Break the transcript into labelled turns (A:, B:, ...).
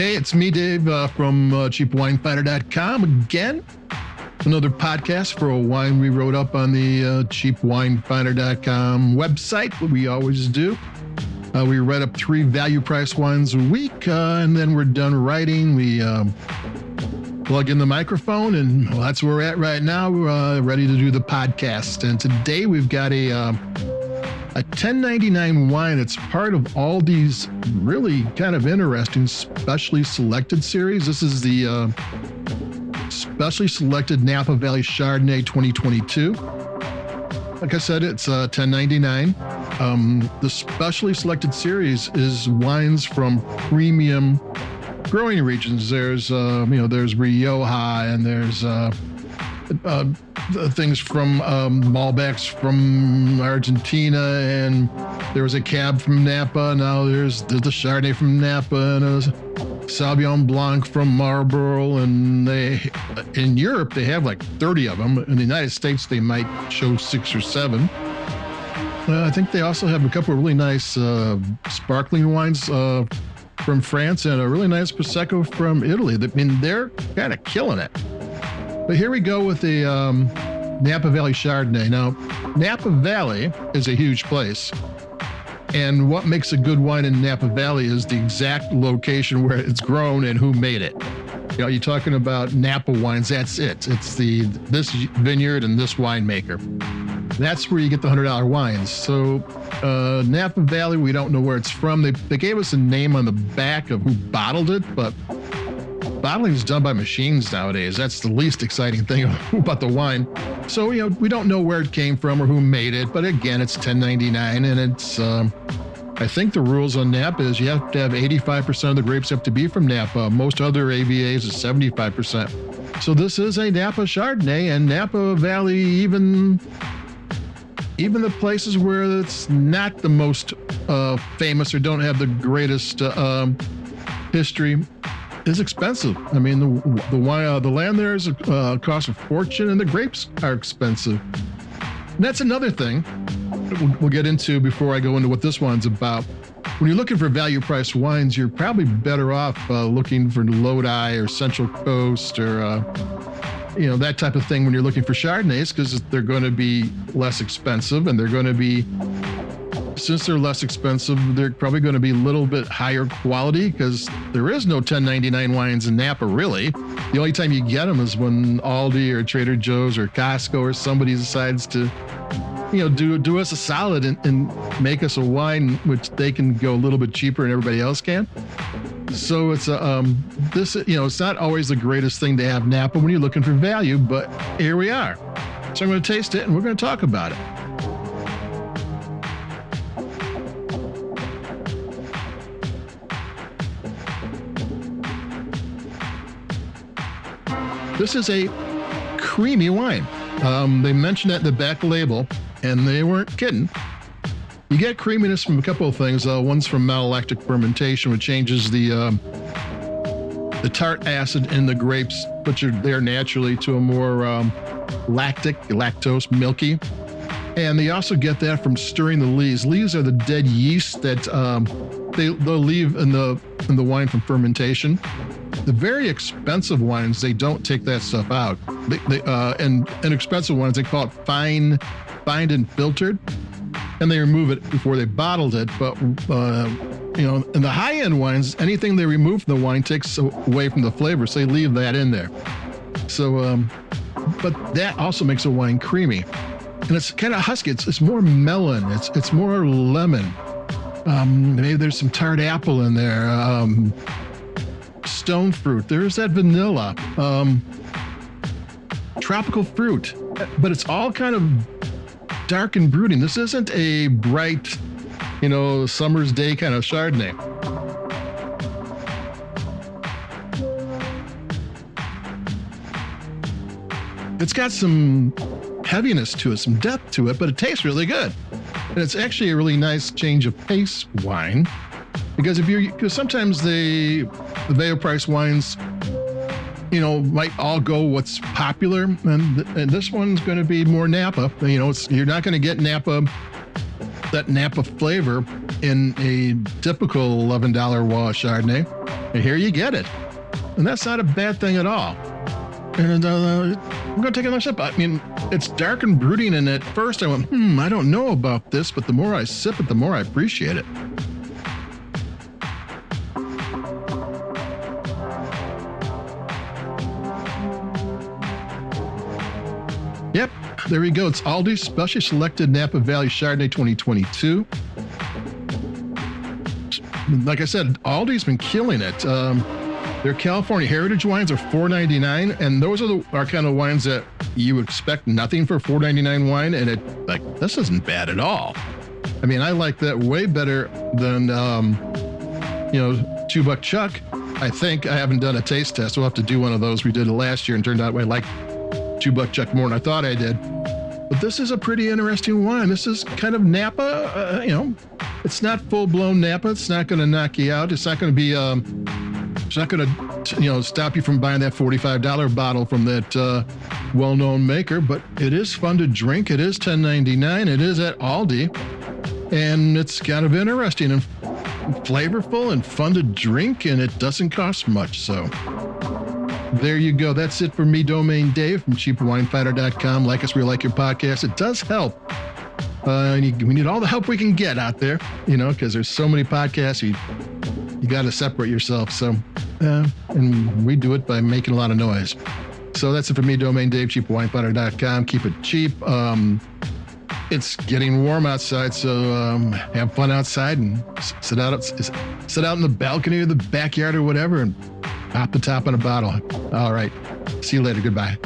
A: Hey, it's me, Dave, from cheapwinefinder.com again. Another podcast for a wine we wrote up on the cheapwinefinder.com website, what we always do. We write up 3 value price wines a week, and then we're done writing. We plug in the microphone, and that's where we're at right now. We're ready to do the podcast. And today we've got a $10.99 wine. It's part of Aldi's really kind of interesting specially selected series. This is the specially selected Napa Valley Chardonnay 2022. Like I said, it's $10.99. The specially selected series is wines from premium growing regions. There's there's Rioja, and there's things from Malbecs from Argentina, and there was a Cab from Napa. Now there's the Chardonnay from Napa, and a Sauvignon Blanc from Marlborough. And in Europe they have like 30 of them. In the United States they might show 6 or 7. I think they also have a couple of really nice sparkling wines from France, and a really nice Prosecco from Italy. I mean, they're kind of killing it. But here we go with the Napa Valley Chardonnay. Now, Napa Valley is a huge place. And what makes a good wine in Napa Valley is the exact location where it's grown and who made it. You know, you're talking about Napa wines, that's it. It's this vineyard and this winemaker. That's where you get the $100 wines. So Napa Valley, we don't know where it's from. They gave us a name on the back of who bottled it, but bottling is done by machines nowadays. That's the least exciting thing about the wine. So, we don't know where it came from or who made it. But again, it's $10.99, and it's, I think the rules on Napa is you have to have 85% of the grapes have to be from Napa. Most other AVAs is 75%. So this is a Napa Chardonnay, and Napa Valley, even the places where it's not the most famous or don't have the greatest history, is expensive. I mean, the land there is costs a fortune, and the grapes are expensive. And that's another thing we'll get into before I go into what this one's about. When you're looking for value price wines, you're probably better off looking for Lodi or Central Coast or that type of thing when you're looking for Chardonnays, because they're going to be less expensive, and they're going to be, since they're less expensive, they're probably going to be a little bit higher quality, because there is no $10.99 wines in Napa, really. The only time you get them is when Aldi or Trader Joe's or Costco or somebody decides to, do us a solid and make us a wine which they can go a little bit cheaper and everybody else can. So it's it's not always the greatest thing to have Napa when you're looking for value, but here we are. So I'm going to taste it, and we're going to talk about it. This is a creamy wine. They mentioned that in the back label, and they weren't kidding. You get creaminess from a couple of things. One's from malolactic fermentation, which changes the tart acid in the grapes, which are there naturally, to a more lactose, milky. And they also get that from stirring the lees. Lees are the dead yeast that they'll leave in the wine from fermentation. The very expensive wines, they don't take that stuff out. And expensive wines, they call it fined and filtered, and they remove it before they bottled it. But in the high-end wines, anything they remove from the wine takes away from the flavor, so they leave that in there. So, but that also makes a wine creamy, and it's kind of husky. It's more melon. It's more lemon. Maybe there's some tart apple in there. Stone fruit. There's that vanilla. Tropical fruit, but it's all kind of dark and brooding. This isn't a bright, summer's day kind of Chardonnay. It's got some heaviness to it, some depth to it, but it tastes really good. And it's actually a really nice change of pace wine, because sometimes the value price wines, might all go what's popular, and this one's going to be more Napa. You're not going to get that Napa flavor in a typical $11 wall Chardonnay. And here you get it. And that's not a bad thing at all. And I'm going to take another sip. I mean, it's dark and brooding, and at first I went, I don't know about this, but the more I sip it, the more I appreciate it. Yep, there we go. It's Aldi's Specially Selected Napa Valley Chardonnay 2022. Like I said, Aldi's been killing it. Their California Heritage wines are $4.99, and those are kind of wines that you expect nothing for $4.99 wine, and this isn't bad at all. I mean, I like that way better than $2 Buck Chuck. I think I haven't done a taste test. We'll have to do one of those. We did it last year, and turned out I liked $2 Buck Chuck more than I thought I did. But this is a pretty interesting wine. This is kind of Napa. It's not full-blown Napa. It's not going to knock you out. It's not going to be. It's not going to, stop you from buying that $45 bottle from that well-known maker, but it is fun to drink. It is $10.99. It is at Aldi, and it's kind of interesting and flavorful and fun to drink, and it doesn't cost much. So there you go. That's it for me, Domain Dave from CheapWineFinder.com. Like us where you like your podcast. It does help. We need all the help we can get out there, because there's so many podcasts. You got to separate yourself. So, and we do it by making a lot of noise. So that's it for me, Domain Dave, CheapWineFinder.com. Keep it cheap. It's getting warm outside, so have fun outside and sit out in the balcony or the backyard or whatever and pop the top on a bottle. All right. See you later. Goodbye.